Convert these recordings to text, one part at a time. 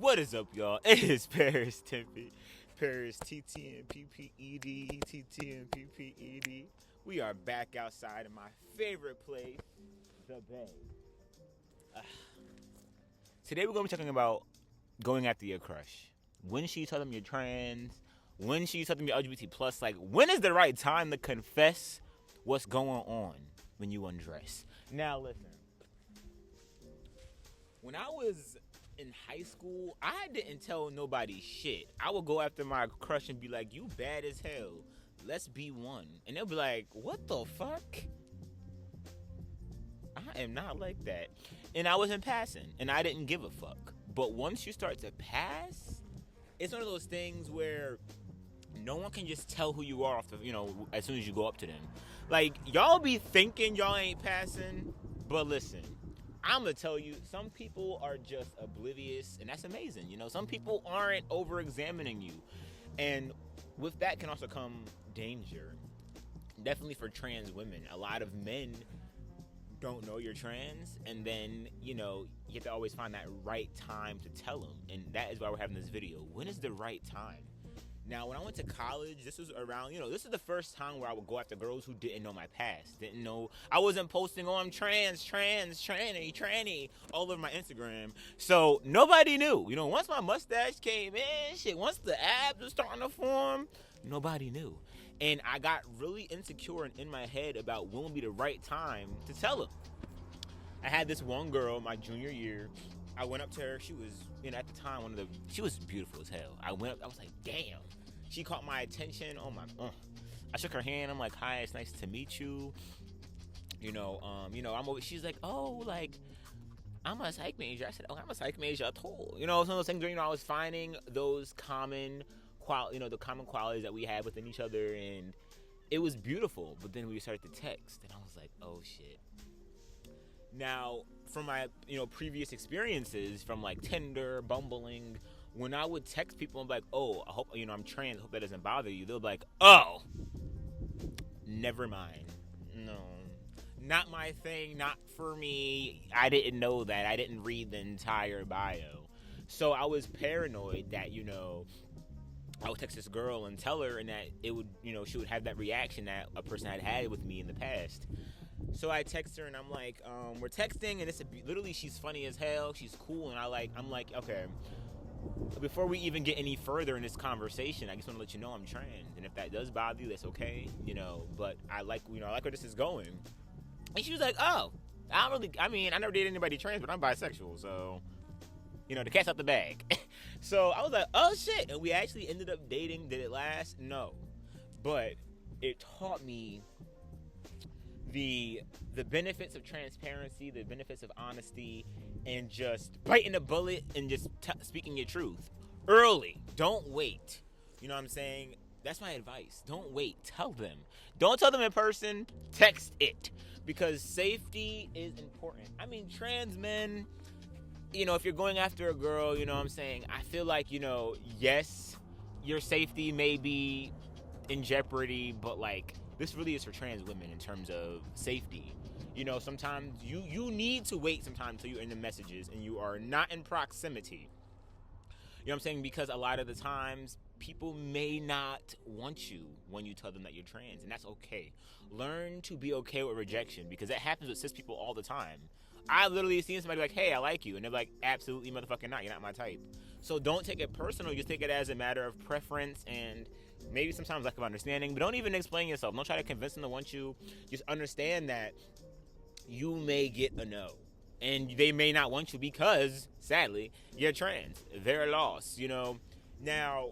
What is up, y'all? It is Paris Tempe. Paris TTNPPED, TTNPPED. We are back outside in my favorite place, the Bay. Ah. Today we're going to be talking about going after your crush. When should you tell them you're trans? When should you tell them you're LGBT plus? Like, when is the right time to confess what's going on when you undress? Now, listen. When I was in high school, I didn't tell nobody shit. I would go after my crush and be like, "You bad as hell. Let's be one." And they'll be like, "What the fuck?" I am not like that. And I wasn't passing, and I didn't give a fuck. But once you start to pass, it's one of those things where no one can just tell who you are off the, as soon as you go up to them. Like, y'all be thinking y'all ain't passing, but listen. I'm going to tell you, some people are just oblivious, and that's amazing. Some people aren't over-examining you. And with that can also come danger. Definitely for trans women. A lot of men don't know you're trans, and then, you have to always find that right time to tell them. And that is why we're having this video. When is the right time? Now, when I went to college, this was around, this is the first time where I would go after girls who didn't know my past. Didn't know, I wasn't posting, I'm trans, tranny, all over my Instagram. So, nobody knew. Once my mustache came in, once the abs were starting to form, nobody knew. And I got really insecure and in my head about when would be the right time to tell them. I had this one girl my junior year. I went up to her. She was, at the time, she was beautiful as hell. I went up, I was like, damn. She caught my attention. Oh my, I shook her hand. I'm like, hi, it's nice to meet you. She's like, oh, like, I'm a psych major. I said, oh, I'm a psych major too. Some of those things where, I was finding those common the common qualities that we had within each other, and it was beautiful. But then we started to text, and I was like, oh shit. Now, from my, previous experiences from like Tinder, bumbling, when I would text people, I'm like, oh, I hope, I'm trans, I hope that doesn't bother you. They'll be like, oh, never mind. No, not my thing, not for me. I didn't know that. I didn't read the entire bio. So I was paranoid that, I would text this girl and tell her, and that it would, she would have that reaction that a person had had with me in the past. So I text her and I'm like, we're texting, and it's literally, she's funny as hell. She's cool. And I'm like, okay, before we even get any further in this conversation, I just want to let you know I'm trans. And if that does bother you, that's okay, but I like where this is going. And she was like, oh, I never dated anybody trans, but I'm bisexual. So, the cat's out the bag. So I was like, oh shit. And we actually ended up dating. Did it last? No. But it taught me the benefits of transparency, the benefits of honesty, and just biting the bullet and just speaking your truth early. Don't wait. You know what I'm saying? That's my advice. Don't wait. Tell them. Don't tell them in person. Text it. Because safety is important. Trans men, if you're going after a girl, what I'm saying, I feel like, yes, your safety may be in jeopardy, but like, this really is for trans women in terms of safety. Sometimes you need to wait some time until you're in the messages and you are not in proximity. You know what I'm saying? Because a lot of the times, people may not want you when you tell them that you're trans, and that's okay. Learn to be okay with rejection, because that happens with cis people all the time. I literally seen somebody like, hey, I like you, and they're like, absolutely motherfucking not. You're not my type. So don't take it personal. Just take it as a matter of preference and maybe sometimes lack of understanding. But don't even explain yourself. Don't try to convince them to want you. Just understand that you may get a no. And they may not want you because, sadly, you're trans. They're lost, Now,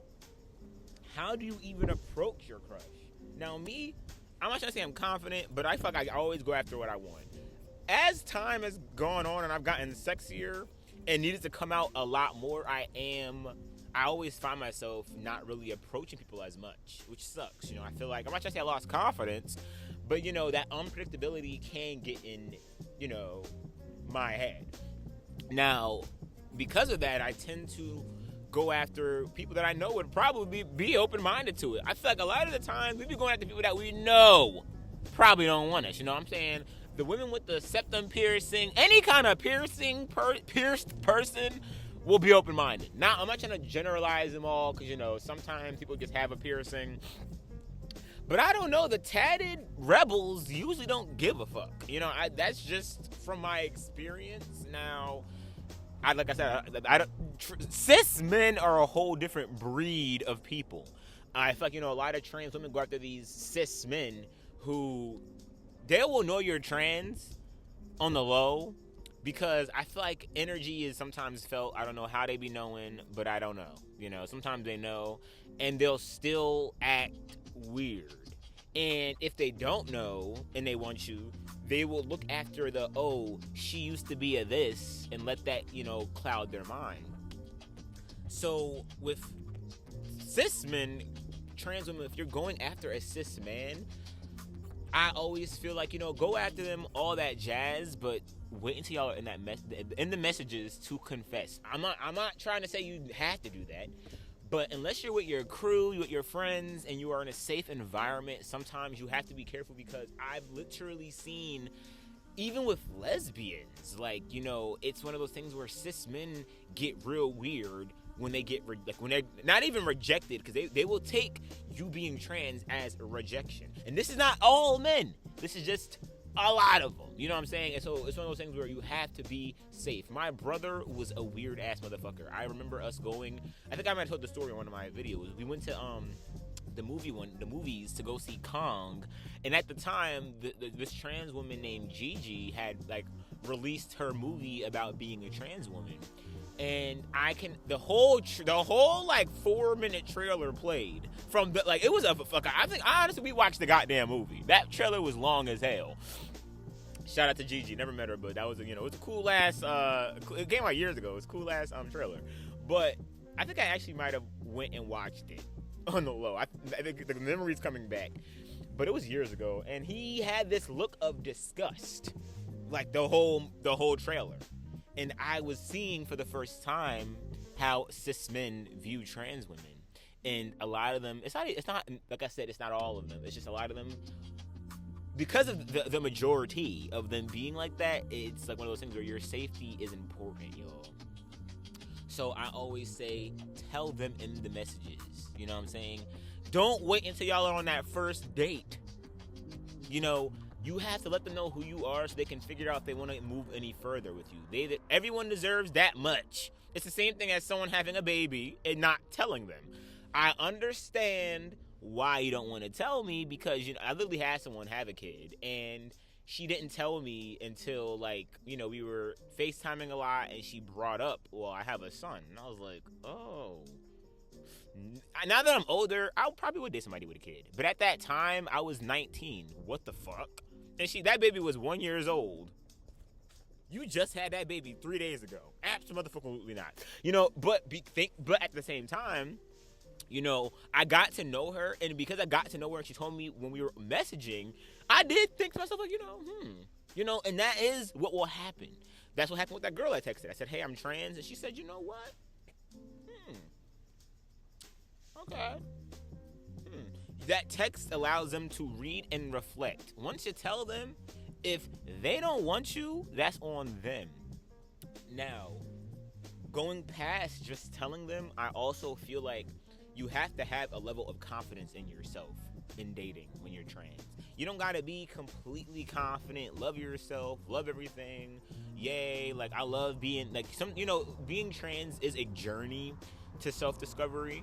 how do you even approach your crush? Now, me, I'm not trying to say I'm confident, but I feel like I always go after what I want. As time has gone on and I've gotten sexier and needed to come out a lot more, I always find myself not really approaching people as much, which sucks. I feel like, I'm not trying to say I lost confidence, but that unpredictability can get in, my head. Now, because of that, I tend to go after people that I know would probably be open-minded to it. I feel like a lot of the times we be going after people that we know probably don't want us. I'm saying? The women with the septum piercing, any kind of piercing, pierced person will be open-minded. Now, I'm not trying to generalize them all because, sometimes people just have a piercing. But I don't know. The tatted rebels usually don't give a fuck. That's just from my experience. Now, like I said, cis men are a whole different breed of people. I feel like, a lot of trans women go after these cis men who they will know you're trans on the low because I feel like energy is sometimes felt. I don't know how they be knowing, but I don't know. Sometimes they know and they'll still act weird. And if they don't know and they want you, they will look after she used to be a this and let that, cloud their mind. So with cis men, trans women, if you're going after a cis man, I always feel like, go after them, all that jazz, but wait until y'all are in the messages to confess. I'm not trying to say you have to do that. But unless you're with your crew, with your friends, and you are in a safe environment, sometimes you have to be careful because I've literally seen, even with lesbians, it's one of those things where cis men get real weird when they get, when they're not even rejected, because they will take you being trans as a rejection. And this is not all men. This is just a lot of them. You know what I'm saying? And so it's one of those things where you have to be safe. My brother was a weird ass motherfucker. I remember us going, I think I might have told the story in one of my videos. We went to the movies to go see Kong, and at the time this trans woman named Gigi had released her movie about being a trans woman. And the whole 4-minute trailer played from it was I think honestly we watched the goddamn movie. That trailer was long as hell. Shout out to Gigi, never met her, but that was it was a cool ass it came out years ago. It was a cool ass trailer. But I think I actually might have went and watched it on the low. I think the memory's coming back. But it was years ago, and he had this look of disgust the whole trailer. And I was seeing for the first time how cis men view trans women. And a lot of them, it's not like I said, it's not all of them. It's just a lot of them, because of the majority of them being like that, it's one of those things where your safety is important, y'all. So I always say, tell them in the messages. You know what I'm saying? Don't wait until y'all are on that first date. You have to let them know who you are so they can figure out if they want to move any further with you. Everyone deserves that much. It's the same thing as someone having a baby and not telling them. I understand why you don't want to tell me because, I literally had someone have a kid and she didn't tell me until we were FaceTiming a lot and she brought up, well, I have a son. And I was like, oh. Now that I'm older, I probably would date somebody with a kid. But at that time, I was 19. What the fuck? And that baby was 1 year old. You just had that baby 3 days ago. Absolutely not. But at the same time, I got to know her, and because I got to know her and she told me when we were messaging, I did think to myself, and that is what will happen. That's what happened with that girl I texted. I said, hey, I'm trans, and she said, you know what? Okay. That text allows them to read and reflect. Once you tell them, if they don't want you, that's on them. Now, going past just telling them, I also feel like you have to have a level of confidence in yourself in dating when you're trans. You don't gotta be completely confident. Love yourself. Love everything. Yay. I love being being trans is a journey to self-discovery.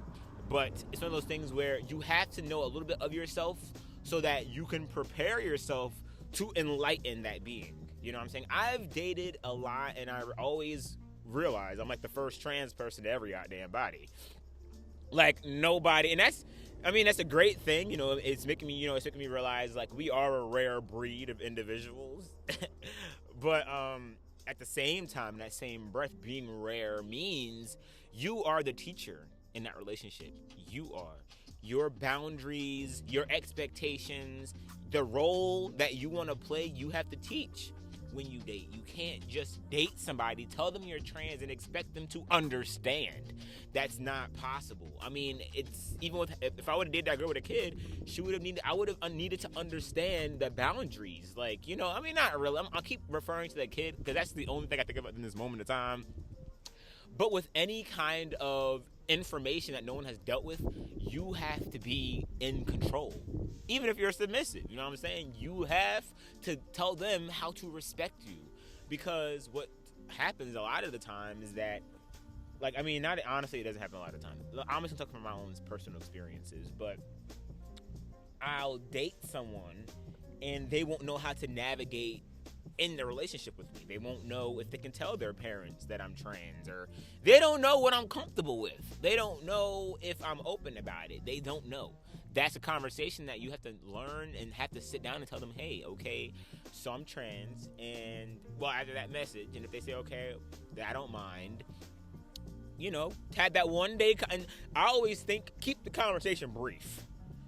But it's one of those things where you have to know a little bit of yourself so that you can prepare yourself to enlighten that being. You know what I'm saying? I've dated a lot, and I always realize I'm the first trans person to every goddamn body. Nobody, and that's a great thing. It's making me realize we are a rare breed of individuals. But at the same time, in that same breath, being rare means you are the teacher in that relationship. You are. Your boundaries, your expectations, the role that you want to play, you have to teach when you date. You can't just date somebody, tell them you're trans, and expect them to understand. That's not possible. It's even with, if I would have dated that girl with a kid, I would have needed to understand the boundaries. Not really. I'll keep referring to that kid because that's the only thing I think about in this moment of time. But with any kind of information that no one has dealt with, you have to be in control. Even if you're submissive, you know what I'm saying? You have to tell them how to respect you. Because what happens a lot of the time is that, like, I mean, not honestly, it doesn't happen a lot of the time. I'm just talking from my own personal experiences, but I'll date someone and they won't know how to navigate in the relationship with me. They won't know if they can tell their parents that I'm trans, or they don't know what I'm comfortable with. They don't know if I'm open about it. They don't know. That's a conversation that you have to learn and have to sit down and tell them, hey, okay, so I'm trans, and well, after that message, and if they say, okay, I don't mind, you know, had that one day, and I always think, keep the conversation brief.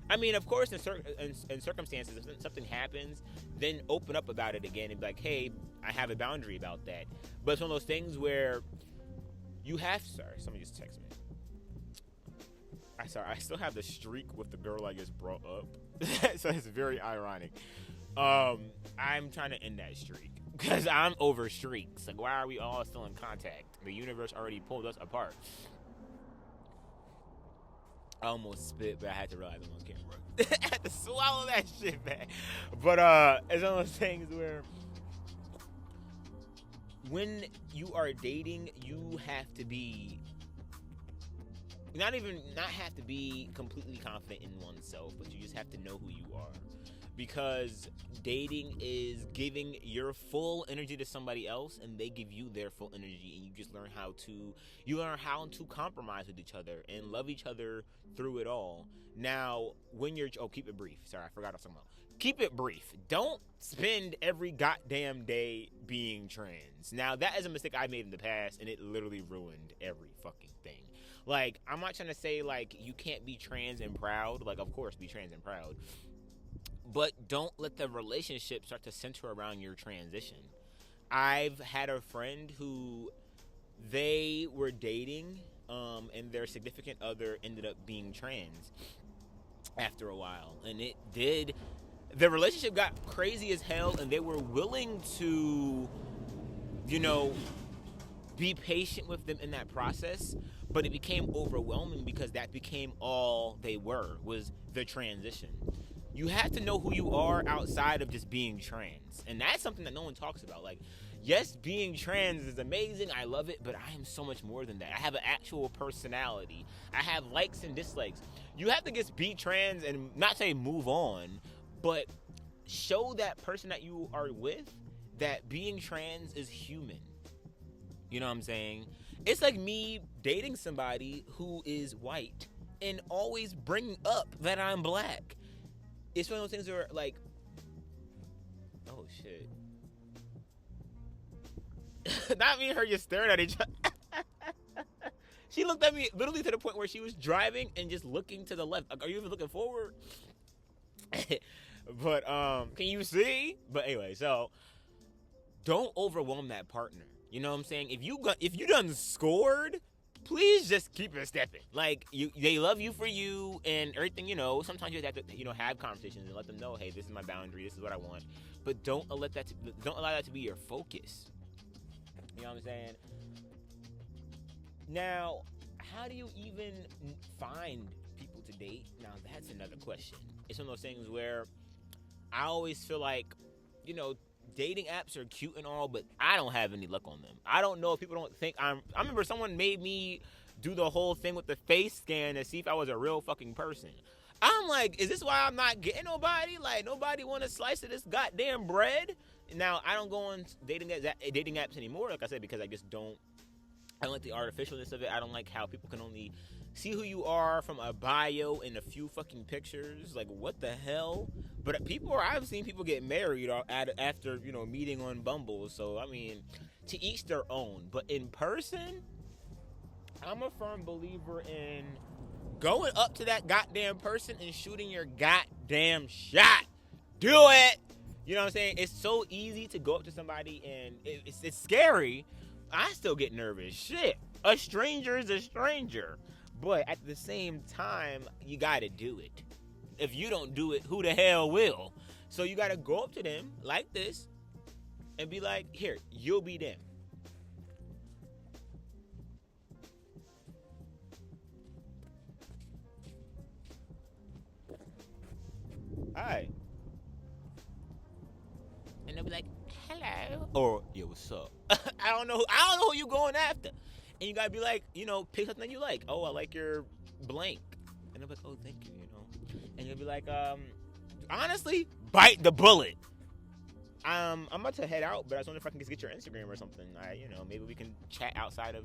I mean, of course, in circumstances, if something happens, then open up about it again and be like, hey, I have a boundary about that. But it's one of those things where you have, sorry, somebody just texted me. I still have the streak with the girl I just brought up. So it's very ironic. I'm trying to end that streak because I'm over streaks. Like, why are we all still in contact? The universe already pulled us apart. I almost spit, but I had to realize I'm on camera. I had to swallow that shit back. But it's one of those things where when you are dating, you have to be not have to be completely confident in oneself, but you just have to know who you are. Because dating is giving your full energy to somebody else, and they give you their full energy, and you just learn how to compromise with each other and love each other through it all. Now, when you're keep it brief. Sorry, I forgot what I was talking about. Keep it brief. Don't spend every goddamn day being trans. Now, that is a mistake I made in the past, and it literally ruined every fucking thing. Like, I'm not trying to say, like, you can't be trans and proud. Like, of course, be trans and proud. But don't let the relationship start to center around your transition. I've had a friend who they were dating, and their significant other ended up being trans after a while. And the relationship got crazy as hell, and they were willing to, you know, be patient with them in that process, but it became overwhelming because that became all they was the transition. You have to know who you are outside of just being trans. And that's something that no one talks about. Like, yes, being trans is amazing. I love it. But I am so much more than that. I have an actual personality. I have likes and dislikes. You have to just be trans and not say move on, but show that person that you are with that being trans is human. You know what I'm saying? It's like me dating somebody who is white and always bringing up that I'm black. It's one of those things where, like, oh shit. Not me and her just staring at each other. She looked at me literally to the point where she was driving and just looking to the left. Like, are you even looking forward? But can you see? But anyway, so don't overwhelm that partner. You know what I'm saying? If you done scored, please just keep it stepping. Like, they love you for you and everything, you know. Sometimes you have to, you know, have conversations and let them know, hey, this is my boundary, this is what I want. But don't allow that to be your focus. You know what I'm saying? Now, how do you even find people to date? Now, that's another question. It's one of those things where I always feel like, you know, dating apps are cute and all, but I don't have any luck on them. I don't know if people don't think I remember someone made me do the whole thing with the face scan to see if I was a real fucking person. I'm like, is this why I'm not getting nobody? Like, nobody want a slice of this goddamn bread? Now, I don't go on dating apps anymore, like I said, because I don't like the artificialness of it. I don't like how people can only see who you are from a bio and a few fucking pictures. Like, what the hell? But I've seen people get married after, you know, meeting on Bumble. So, I mean, to each their own. But in person, I'm a firm believer in going up to that goddamn person and shooting your goddamn shot. Do it! You know what I'm saying? It's so easy to go up to somebody and it's scary. I still get nervous. Shit. A stranger is a stranger. But at the same time, you gotta do it. If you don't do it, who the hell will? So you gotta go up to them like this and be like, here, you'll be them. So I don't know who you going after. And you gotta be like, pick something you like. Oh, I like your blank. And I'm like, oh, thank you, And you'll be like, honestly, bite the bullet. I'm about to head out, but I was wondering if I can just get your Instagram or something. Maybe we can chat outside of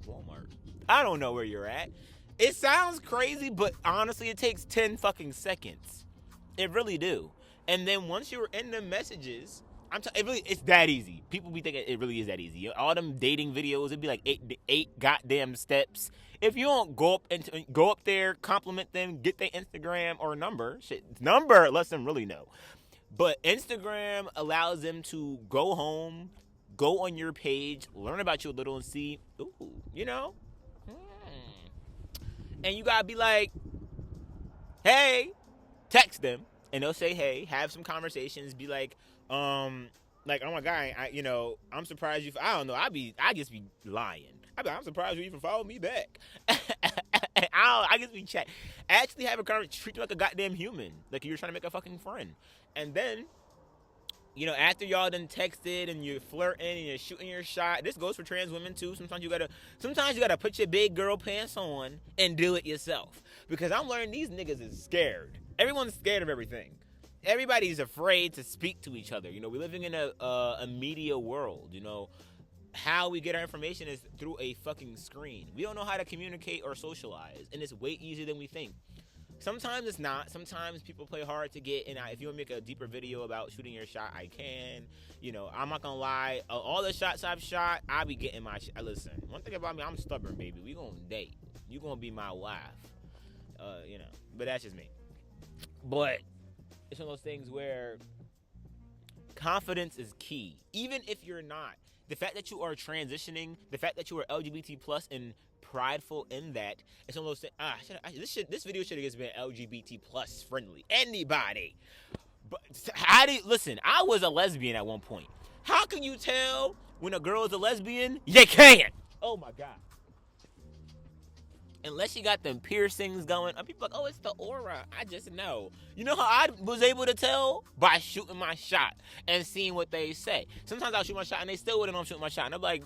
Walmart. I don't know where you're at. It sounds crazy, but honestly, it takes 10 fucking seconds. It really do. And then once you're in the messages, it's that easy. People be thinking it really is that easy. All them dating videos, it'd be like eight goddamn steps. If you don't go up there, compliment them, get their Instagram or number lets them really know. But Instagram allows them to go home, go on your page, learn about you a little, and see, And you gotta be like, hey, text them, and they'll say, hey, have some conversations, be like, oh my God, I'm surprised you. I don't know. I just be lying. I'm surprised you even followed me back. I just be chat. Actually, have a conversation. Treat you like a goddamn human, like you're trying to make a fucking friend. And then, after y'all done texted and you're flirting and you're shooting your shot, this goes for trans women too. Sometimes you gotta put your big girl pants on and do it yourself. Because I'm learning these niggas is scared. Everyone's scared of everything. Everybody's afraid to speak to each other. We're living in a media world. How we get our information is through a fucking screen. We don't know how to communicate or socialize, and it's way easier than we think. Sometimes it's not. Sometimes people play hard to get, and if you want to make a deeper video about shooting your shot, I can. I'm not going to lie. All the shots I've shot, I be getting my shot. Listen, one thing about me, I'm stubborn, baby. We going to date. You going to be my wife. But that's just me. But it's one of those things where confidence is key. Even if you're not. The fact that you are transitioning, the fact that you are LGBT plus and prideful in that, it's one of those things. This video should have just been LGBT plus friendly. Anybody. But listen, I was a lesbian at one point. How can you tell when a girl is a lesbian? You can't. Oh my God. Unless you got them piercings going. And people are like, oh, it's the aura. I just know. You know how I was able to tell? By shooting my shot and seeing what they say. Sometimes I'll shoot my shot and they still wouldn't know I'm shooting my shot. And I'm like,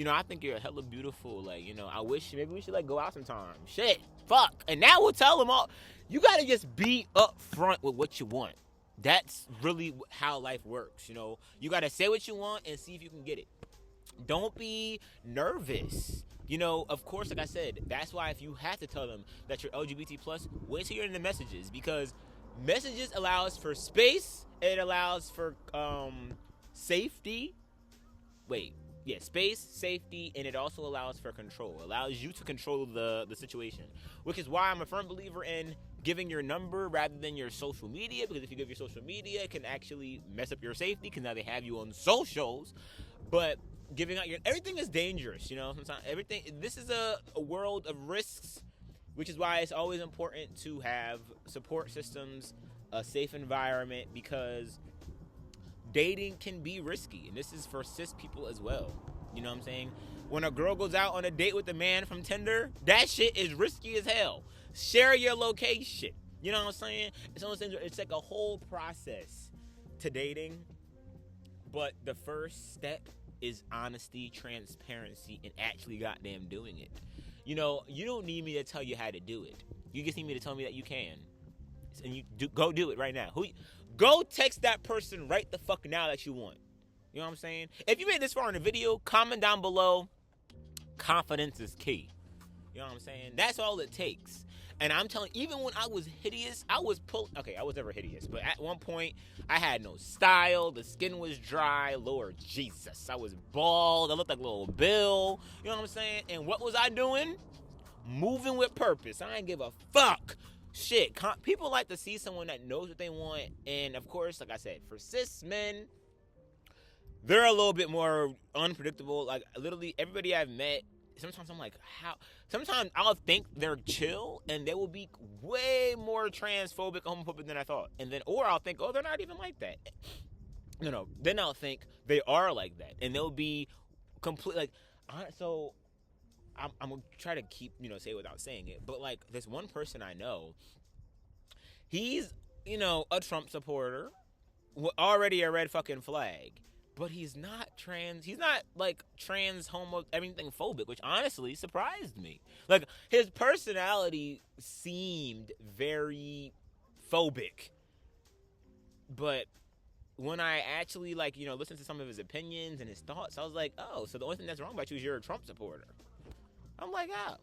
I think you're hella beautiful. Like, I wish maybe we should go out sometime. Shit. Fuck. And now we'll tell them all. You got to just be upfront with what you want. That's really how life works. You got to say what you want and see if you can get it. Don't be nervous. Of course, like I said, that's why if you have to tell them that you're LGBT plus, wait till you're in the messages, because messages allows for space, it allows for safety. Space, safety, and it also allows for control. It allows you to control the situation, which is why I'm a firm believer in giving your number rather than your social media, because if you give your social media, it can actually mess up your safety, because now they have you on socials. But giving out everything is dangerous, sometimes this is a world of risks, which is why it's always important to have support systems, a safe environment, because dating can be risky, and this is for cis people as well. You know what I'm saying? When a girl goes out on a date with a man from Tinder, that shit is risky as hell. Share your location. You know what I'm saying? It's like a whole process to dating, but the first step is honesty, transparency, and actually goddamn doing it. You don't need me to tell you how to do it. You just need me to tell me that you can. And go do it right now. Go text that person right the fuck now that you want. You know what I'm saying? If you made this far in the video, comment down below. Confidence is key. You know what I'm saying? That's all it takes. And I'm telling you, even when I was hideous, I was never hideous, but at one point, I had no style, the skin was dry, Lord Jesus, I was bald, I looked like little Bill, you know what I'm saying? And what was I doing? Moving with purpose. I ain't give a fuck. Shit, people like to see someone that knows what they want, and of course, like I said, for cis men, they're a little bit more unpredictable. Like, literally, everybody I've met, sometimes I'm like, how? Sometimes I'll think they're chill, and they will be way more transphobic, homophobic than I thought. Or I'll think, oh, they're not even like that. No. Then I'll think they are like that, and they'll be complete. Like, so I'm gonna try to keep say it without saying it. But like, this one person I know, he's a Trump supporter, already a red fucking flag. but he's not trans. He's not like trans, homo, everything phobic, which honestly surprised me. Like, his personality seemed very phobic, but when I actually, like, you know, listened to some of his opinions and his thoughts, I was like, oh, so the only thing that's wrong about you is you're a Trump supporter. I'm like, oh,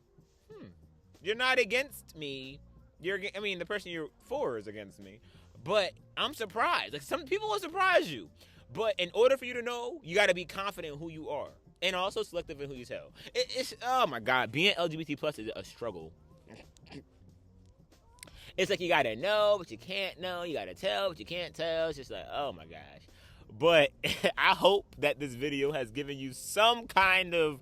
you're not against me. The person you're for is against me. But I'm surprised. Like, some people will surprise you. But in order for you to know, you got to be confident in who you are. And also selective in who you tell. It's, oh my God, being LGBT plus is a struggle. It's like you got to know, but you can't know. You got to tell, but you can't tell. It's just like, oh my gosh. But I hope that this video has given you some kind of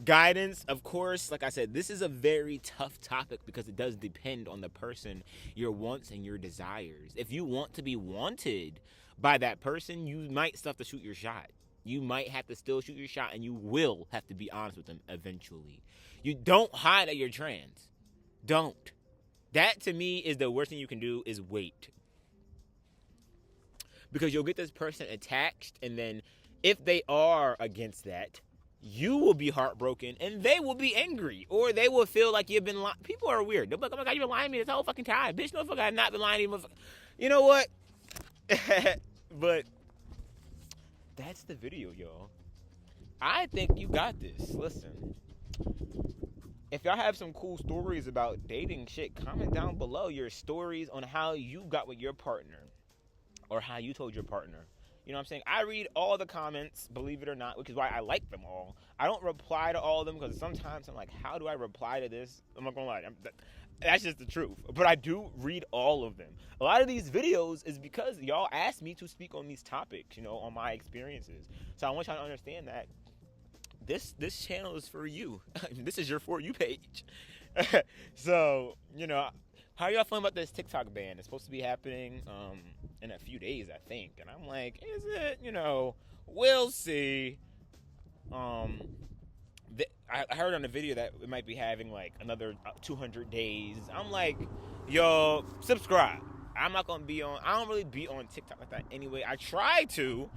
guidance. Of course, like I said, this is a very tough topic because it does depend on the person, your wants and your desires. If you want to be wanted by that person, you might still have to shoot your shot. You might have to still shoot your shot, and you will have to be honest with them eventually. You don't hide that you're trans. Don't. That, to me, is the worst thing you can do, is wait. Because you'll get this person attached, and then if they are against that, you will be heartbroken, and they will be angry. Or they will feel like you've been lying. People are weird. They'll be like, oh my God, you've been lying to me this whole fucking time. Bitch, no fuck, I've not been lying to you. You know what? But that's the video, y'all. I think you got this. Listen. If y'all have some cool stories about dating shit, comment down below your stories on how you got with your partner or how you told your partner. You know what I'm saying? I read all the comments, believe it or not, which is why I like them all. I don't reply to all of them because sometimes I'm like, how do I reply to this? I'm not going to lie. That's just the truth. But I do read all of them. A lot of these videos is because y'all asked me to speak on these topics, you know, on my experiences. So I want y'all to understand that this channel is for you. This is your For You page. So, you know, how y'all feeling about this TikTok ban? It's supposed to be happening in a few days, I think. And I'm like, is it? You know, we'll see. I heard on the video that it might be having like another 200 days. I'm like, yo, subscribe. I'm not going to be on, I don't really be on TikTok like that anyway. I try to,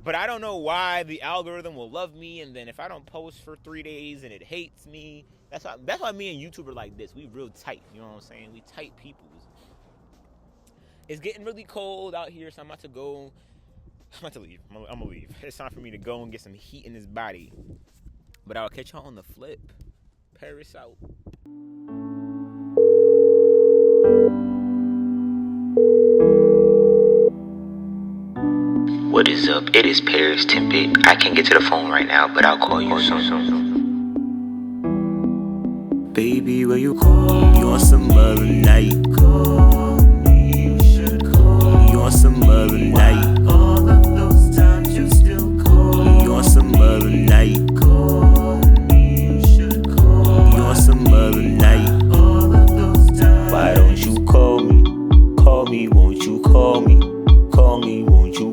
but I don't know why the algorithm will love me, and then if I don't post for 3 days and it hates me, that's why me and YouTube are like this. We real tight, you know what I'm saying? We tight peoples. It's getting really cold out here, so I'm about to go. I'm about to leave. I'm gonna leave. It's time for me to go and get some heat in this body. But I'll catch y'all on the flip. Paris out. What is up? It is Paris Timpit. I can't get to the phone right now, but I'll call you soon. Baby, will you call me on some other night? Call me, you should call me on some other night. All of those times you still call me on some other night.